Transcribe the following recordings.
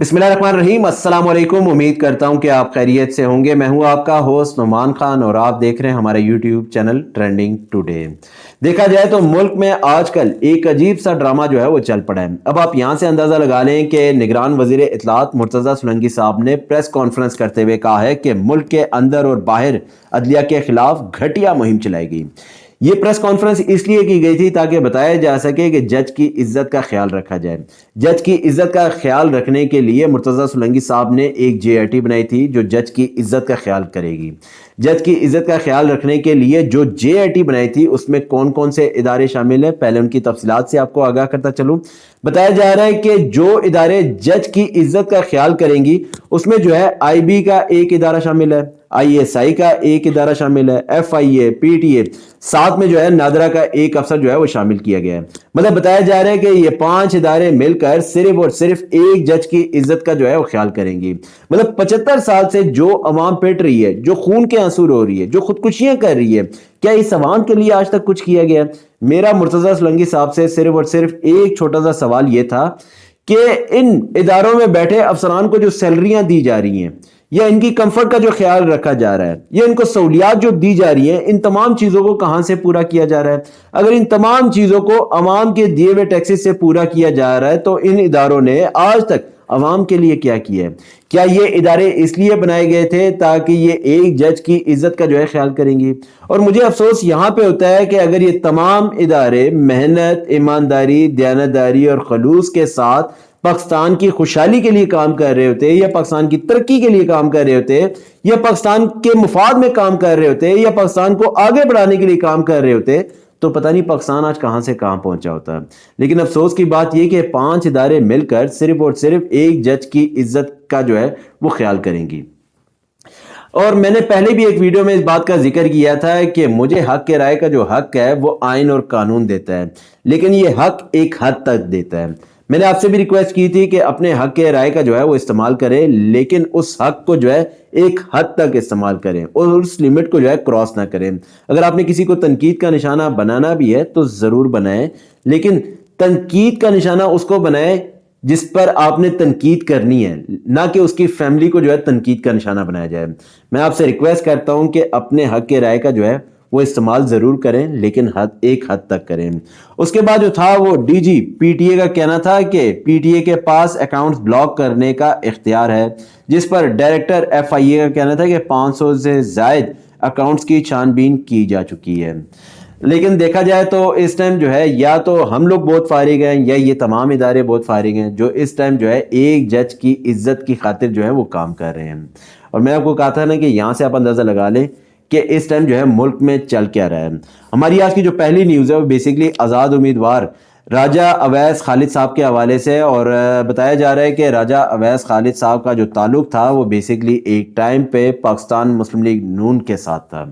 बिस्मिल्लाहिर्रहमानिर्रहीम। अस्सलाम वालेकुम। उम्मीद करता हूं कि आप खैरियत से होंगे। मैं हूं आपका होस्ट नुमान खान और आप देख रहे हैं हमारा यूट्यूब चैनल ट्रेंडिंग टुडे। देखा जाए तो मुल्क में आजकल एक अजीब सा ड्रामा जो है वो चल पड़ा है। अब आप यहां से अंदाजा लगा लें कि निगरान वजीर इत्तलात मुर्तज़ा सुलंगी साहब ने प्रेस कॉन्फ्रेंस करते हुए कहा है कि मुल्क के अंदर और बाहर अदलिया के खिलाफ घटिया मुहिम चलाई गई। ये प्रेस कॉन्फ्रेंस इसलिए की गई थी ताकि बताया जा सके कि जज की इज्जत का ख्याल रखा जाए। जज की इज्जत का ख्याल रखने के लिए मुर्तज़ा सुलंगी साहब ने एक जेआईटी बनाई थी जो जज की इज्जत का ख्याल करेगी। जज की इज्जत का ख्याल रखने के लिए जो जेआईटी बनाई थी उसमें कौन कौन से इदारे शामिल हैं, पहले उनकी तफसीलात से आपको आगाह करता चलूं। बताया जा रहा है कि जो इदारे जज की इज्जत का ख्याल करेंगी उसमें जो है आईबी का एक इदारा शामिल है, आईएसआई का एक इदारा शामिल है, एफआईए, पीटीए, साथ में जो है नादरा का एक अफसर जो है वो शामिल किया गया है। मतलब बताया जा रहा है कि ये 5 इदारे मिलकर सिर्फ और सिर्फ एक जज की इज्जत का जो है वो ख्याल करेंगी। मतलब 75 साल से जो अवाम पिट रही है, जो खून के आंसू रो रही है, जो खुदकुशियां कर रही है, क्या इस अवाम के लिए आज तक कुछ किया गया? मेरा मुर्तज़ा सुलंगी साहब से सिर्फ और सिर्फ एक छोटा सा सवाल यह था कि इन इदारों में बैठे अफसरान को जो सैलरियां दी जा रही हैं या इनकी कंफर्ट का जो ख्याल रखा जा रहा है या इनको सहूलियात जो दी जा रही हैं, इन तमाम चीज़ों को कहां से पूरा किया जा रहा है? अगर इन तमाम चीज़ों को अवाम के दिए हुए टैक्सेस से पूरा किया जा रहा है तो इन इदारों ने आज तक अवाम के लिए क्या किया है? क्या ये इदारे इसलिए बनाए गए थे ताकि ये एक जज की इज्जत का जो है ख्याल करेंगी? और मुझे अफसोस यहां पे होता है कि अगर ये तमाम इदारे मेहनत, ईमानदारी, दयानतदारी और खलूस के साथ पाकिस्तान की खुशहाली के लिए काम कर रहे होते या पाकिस्तान की तरक्की के लिए काम कर रहे होते या पाकिस्तान के मुफाद में काम कर रहे होते या पाकिस्तान को आगे बढ़ाने के लिए काम कर रहे होते तो पता नहीं पाकिस्तान आज कहां से कहां पहुंचा होता। लेकिन अफसोस की बात यह कि 5 इदारे मिलकर सिर्फ और सिर्फ एक जज की इज्जत का जो है वो ख्याल करेंगी। और मैंने पहले भी एक वीडियो में इस बात का जिक्र किया था कि मुझे हक के राय का जो हक है वो आइन और कानून देता है, लेकिन ये हक एक हद तक देता है। मैंने आपसे भी रिक्वेस्ट की थी कि अपने हक के राय का जो है वो इस्तेमाल करें, लेकिन उस हक को जो है एक हद तक इस्तेमाल करें और उस लिमिट को जो है क्रॉस ना करें। अगर आपने किसी को तनकीद का निशाना बनाना भी है तो जरूर बनाएं, लेकिन तनकीद का निशाना उसको बनाएं जिस पर आपने तनकीद करनी है, ना कि उसकी फैमिली को जो है तनकीद का निशाना बनाया जाए। मैं आपसे रिक्वेस्ट करता हूं कि अपने हक के राय का जो है वो इस्तेमाल जरूर करें, लेकिन एक हद तक करें। उसके बाद जो था वो डीजी पीटीए का कहना था कि पीटीए के पास अकाउंट्स ब्लॉक करने का इख्तियार है, जिस पर डायरेक्टर एफआईए का कहना था कि 500 से जायद अकाउंट्स की छानबीन की जा चुकी है। लेकिन देखा जाए तो इस टाइम जो है या तो हम लोग बहुत फारिग हैं या ये तमाम इदारे बहुत फारिग हैं जो इस टाइम जो है एक जज की इज्जत की खातिर जो है वो काम कर रहे हैं। और मैं आपको कहा था ना कि यहाँ से आप अंदाज़ा लगा लें कि इस टाइम जो है मुल्क में चल क्या रहा है। हमारी आज की जो पहली न्यूज़ है वो बेसिकली आज़ाद उम्मीदवार राजा अवैस खालिद साहब के हवाले से, और बताया जा रहा है कि राजा अवैस खालिद साहब का जो ताल्लुक था वो बेसिकली एक टाइम पे पाकिस्तान मुस्लिम लीग नून के साथ था,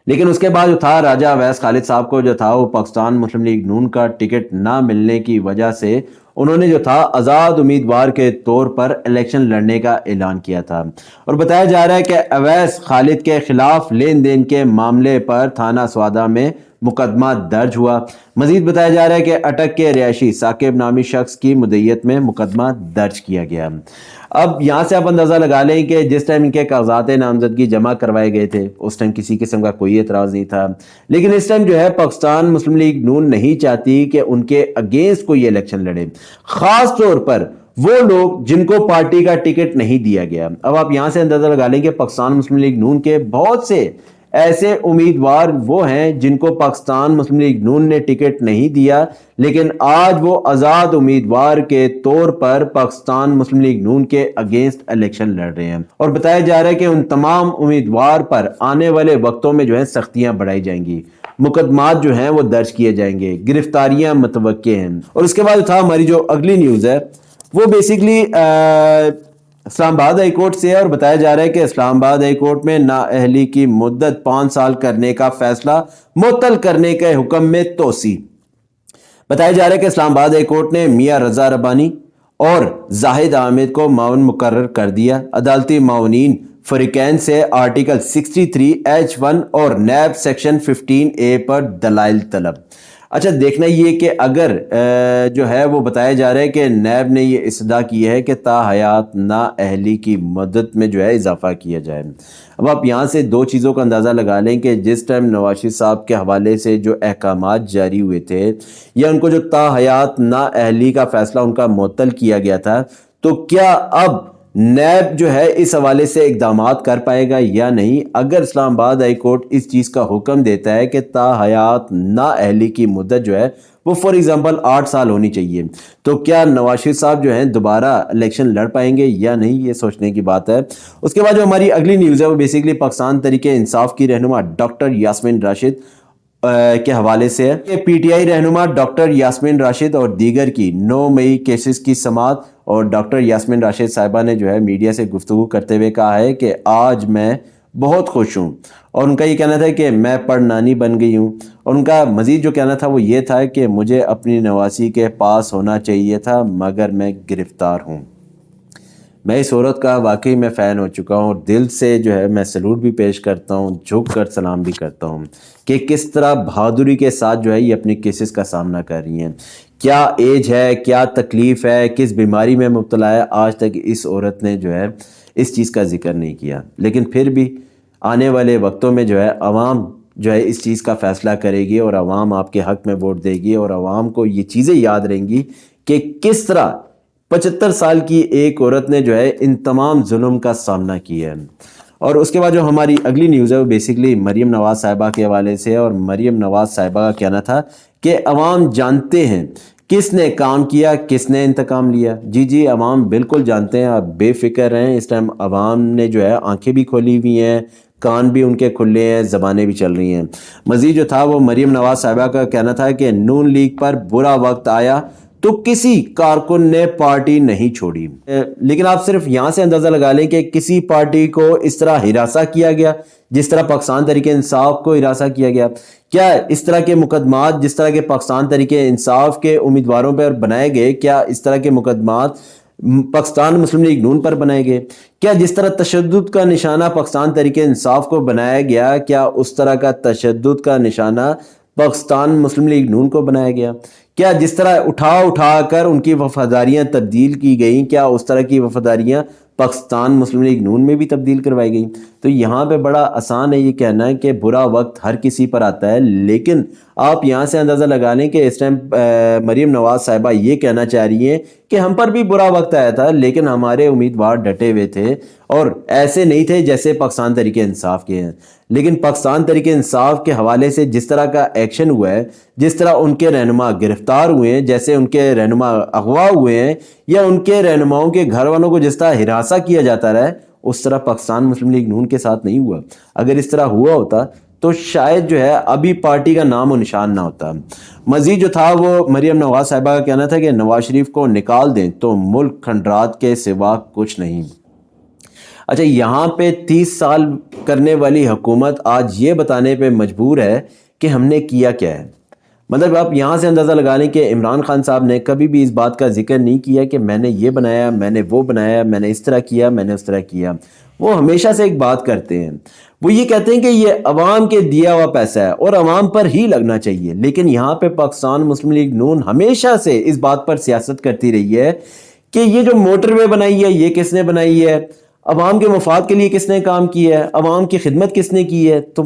लेकिन उसके बाद जो था राजा अवैस खालिद साहब को जो था वो पाकिस्तान मुस्लिम लीग नून का टिकट ना मिलने की वजह से उन्होंने जो था आज़ाद उम्मीदवार के तौर पर इलेक्शन लड़ने का ऐलान किया था। और बताया जा रहा है कि अवैस खालिद के खिलाफ लेन देन के मामले पर थाना स्वादा में मुकदमा दर्ज हुआ। मजीद बताया जा रहा है कि अटक के रिहायशी साकिब नामी शख्स की मुद्दत में मुकदमा दर्ज किया गया। अब यहाँ से आप अंदाज़ा लगा लें कि जिस टाइम इनके कागजात नामजदगी जमा करवाए गए थे उस टाइम किसी किस्म का कोई एतराज़ नहीं था, लेकिन इस टाइम जो है पाकिस्तान मुस्लिम लीग नून नहीं चाहती कि उनके अगेंस्ट कोई इलेक्शन लड़े, ख़ास तौर पर वो लोग जिनको पार्टी का टिकट नहीं दिया गया। अब आप यहाँ से अंदाज़ा लगा लें कि पाकिस्तान मुस्लिम लीग नून के बहुत से ऐसे उम्मीदवार वो हैं जिनको पाकिस्तान मुस्लिम लीग नून ने टिकट नहीं दिया, लेकिन आज वो आज़ाद उम्मीदवार के तौर पर पाकिस्तान मुस्लिम लीग नून के अगेंस्ट इलेक्शन लड़ रहे हैं। और बताया जा रहा है कि उन तमाम उम्मीदवार पर आने वाले वक्तों में जो है सख्तियां बढ़ाई जाएंगी, मुकदमात जो हैं वो दर्ज किए जाएंगे, गिरफ्तारियां मुतवक्के हैं। और उसके बाद था हमारी जो अगली न्यूज़ है वो बेसिकली इस्लामाबाद हाई कोर्ट से है, और बताया जा रहा है कि इस्लामाबाद हाई कोर्ट में नाअहली की मुद्दत 5 साल करने का फैसला मुअत्तल करने के हुक्म में तोसी। बताया जा रहा है कि इस्लामाबाद हाई कोर्ट ने मियां रजा रब्बानी और जाहिद आमिद को माउन मुकर्रर कर दिया। अदालती माउनीन फरीकैन से आर्टिकल 63H1 और नैब सेक्शन 15A पर दलाइल तलब। اچھا دیکھنا یہ کہ اگر جو ہے وہ بتایا جا رہا ہے کہ نیب نے یہ استدعا کی ہے کہ تا حیات نااہلی کی مدت میں جو ہے اضافہ کیا جائے۔ اب آپ یہاں سے دو چیزوں کا اندازہ لگا لیں کہ جس ٹائم نواز شریف صاحب کے حوالے سے جو احکامات جاری ہوئے تھے یا ان کو جو تا حیات نااہلی کا فیصلہ ان کا معطل کیا گیا تھا، تو کیا اب نیب جو ہے اس حوالے سے اقدامات کر پائے گا یا نہیں؟ اگر اسلام آباد ہائی کورٹ اس چیز کا حکم دیتا ہے کہ تا حیات نااہلی کی مدت جو ہے وہ فار ایگزامپل 8 سال ہونی چاہیے، تو کیا نواز شریف صاحب جو ہیں دوبارہ الیکشن لڑ پائیں گے یا نہیں؟ یہ سوچنے کی بات ہے۔ اس کے بعد جو ہماری اگلی نیوز ہے وہ بیسیکلی پاکستان تحریک انصاف کی رہنما ڈاکٹر یاسمین راشد کے حوالے سے ہے کہ پی ٹی آئی رہنما ڈاکٹر یاسمین راشد اور دیگر کی 9 مئی کیسز کی سماعت، اور ڈاکٹر یاسمین راشد صاحبہ نے جو ہے میڈیا سے گفتگو کرتے ہوئے کہا ہے کہ آج میں بہت خوش ہوں، اور ان کا یہ کہنا تھا کہ میں پڑھ نانی بن گئی ہوں، اور ان کا مزید جو کہنا تھا وہ یہ تھا کہ مجھے اپنی نواسی کے پاس ہونا چاہیے تھا مگر میں گرفتار ہوں۔ میں اس عورت کا واقعی میں فین ہو چکا ہوں، اور دل سے جو ہے میں سلوٹ بھی پیش کرتا ہوں، جھک کر سلام بھی کرتا ہوں کہ کس طرح بہادری کے ساتھ جو ہے یہ اپنی کیسز کا سامنا کر رہی ہیں۔ کیا ایج ہے، کیا تکلیف ہے، کس بیماری میں مبتلا ہے، آج تک اس عورت نے جو ہے اس چیز کا ذکر نہیں کیا، لیکن پھر بھی آنے والے وقتوں میں جو ہے عوام جو ہے اس چیز کا فیصلہ کرے گی، اور عوام آپ کے حق میں ووٹ دے گی، اور عوام کو یہ چیزیں یاد رہیں گی کہ کس طرح 75 سال کی ایک عورت نے جو ہے ان تمام ظلم کا سامنا کیا ہے۔ اور اس کے بعد جو ہماری اگلی نیوز ہے وہ بیسیکلی مریم نواز صاحبہ کے حوالے سے ہے، اور مریم نواز صاحبہ کا کہنا تھا کہ عوام جانتے ہیں کس نے کام کیا، کس نے انتقام لیا۔ جی عوام بالکل جانتے ہیں، آپ بے فکر رہیں، اس ٹائم عوام نے جو ہے آنکھیں بھی کھولی ہوئی ہیں، کان بھی ان کے کھلے ہیں، زبانیں بھی چل رہی ہیں۔ مزید جو تھا وہ مریم نواز صاحبہ کا کہنا تھا کہ نون لیگ پر برا وقت آیا تو کسی کارکن نے پارٹی نہیں چھوڑی، لیکن آپ صرف یہاں سے اندازہ لگا لیں کہ کسی پارٹی کو اس طرح ہراساں کیا گیا جس طرح پاکستان تحریک انصاف کو ہراساں کیا گیا؟ کیا اس طرح کے مقدمات جس طرح کے پاکستان تحریک انصاف کے امیدواروں پر بنائے گئے، کیا اس طرح کے مقدمات پاکستان مسلم لیگ نون پر بنائے گئے؟ کیا جس طرح تشدد کا نشانہ پاکستان تحریک انصاف کو بنایا گیا، کیا اس طرح کا تشدد کا نشانہ پاکستان مسلم لیگ نون کو بنایا گیا؟ کیا جس طرح اٹھا کر ان کی وفاداریاں تبدیل کی گئیں، کیا اس طرح کی وفاداریاں پاکستان مسلم لیگ نون میں بھی تبدیل کروائی گئیں؟ تو یہاں پہ بڑا آسان ہے یہ کہنا ہے کہ برا وقت ہر کسی پر آتا ہے، لیکن آپ یہاں سے اندازہ لگا لیں کہ اس ٹائم مریم نواز صاحبہ یہ کہنا چاہ رہی ہیں کہ ہم پر بھی برا وقت آیا تھا لیکن ہمارے امیدوار ڈٹے ہوئے تھے اور ایسے نہیں تھے جیسے پاکستان تحریک انصاف کے ہیں۔ لیکن پاکستان تحریک انصاف کے حوالے سے جس طرح کا ایکشن ہوا ہے، جس طرح ان کے رہنما گرفتار ہوئے ہیں، جیسے ان کے رہنما اغوا ہوئے ہیں، یا ان کے رہنماؤں کے گھر والوں کو جس طرح ہراساں کیا جاتا رہا ہے، اس طرح پاکستان مسلم لیگ نون کے ساتھ نہیں ہوا۔ اگر اس طرح ہوا ہوتا تو شاید جو ہے ابھی پارٹی کا نام و نشان نہ ہوتا۔ مزید جو تھا وہ مریم نواز صاحبہ کا کہنا تھا کہ نواز شریف کو نکال دیں تو ملک کھنڈرات کے سوا کچھ نہیں۔ اچھا یہاں پہ 30 سال کرنے والی حکومت آج یہ بتانے پہ مجبور ہے کہ ہم نے کیا کیا ہے۔ مطلب آپ یہاں سے اندازہ لگا لیں کہ عمران خان صاحب نے کبھی بھی اس بات کا ذکر نہیں کیا کہ میں نے یہ بنایا، میں نے وہ بنایا، میں نے اس طرح کیا، میں نے اس طرح کیا۔ وہ ہمیشہ سے ایک بات کرتے ہیں، وہ یہ کہتے ہیں کہ یہ عوام کے دیا ہوا پیسہ ہے اور عوام پر ہی لگنا چاہیے۔ لیکن یہاں پہ پاکستان مسلم لیگ نون ہمیشہ سے اس بات پر سیاست کرتی رہی ہے کہ یہ جو موٹر وے بنائی ہے یہ کس نے بنائی ہے، عوام کے مفاد کے لیے کس نے کام کیا ہے، عوام کی خدمت کس نے کی ہے۔ تو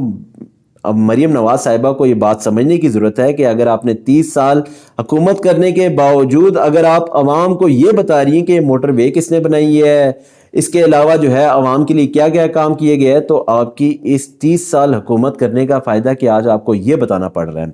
اب مریم نواز صاحبہ کو یہ بات سمجھنے کی ضرورت ہے کہ اگر آپ نے 30 سال حکومت کرنے کے باوجود اگر آپ عوام کو یہ بتا رہی ہیں کہ موٹر وے کس نے بنائی ہے، اس کے علاوہ جو ہے عوام کے لیے کیا کیا کام کیے گئے، تو آپ کی اس 30 سال حکومت کرنے کا فائدہ کہ آج آپ کو یہ بتانا پڑ رہا ہے۔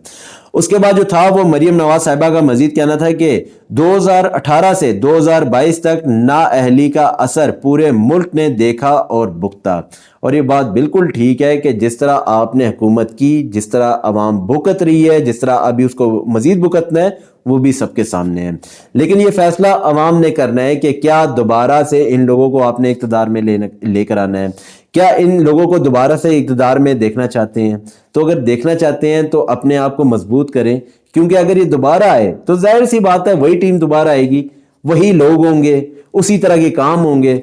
اس کے بعد جو تھا وہ مریم نواز صاحبہ کا مزید کہنا تھا کہ 2018 سے 2022 تک نااہلی کا اثر پورے ملک نے دیکھا اور بھگتا، اور یہ بات بالکل ٹھیک ہے کہ جس طرح آپ نے حکومت کی، جس طرح عوام بھگت رہی ہے، جس طرح ابھی اس کو مزید بھگتنا ہے، وہ بھی سب کے سامنے ہے۔ لیکن یہ فیصلہ عوام نے کرنا ہے کہ کیا دوبارہ سے ان لوگوں کو آپ نے اقتدار میں لے کر آنا ہے، کیا ان لوگوں کو دوبارہ سے اقتدار میں دیکھنا چاہتے ہیں۔ تو اگر دیکھنا چاہتے ہیں تو اپنے آپ کو مضبوط کریں، کیونکہ اگر یہ دوبارہ آئے تو ظاہر سی بات ہے وہی ٹیم دوبارہ آئے گی، وہی لوگ ہوں گے، اسی طرح کے کام ہوں گے۔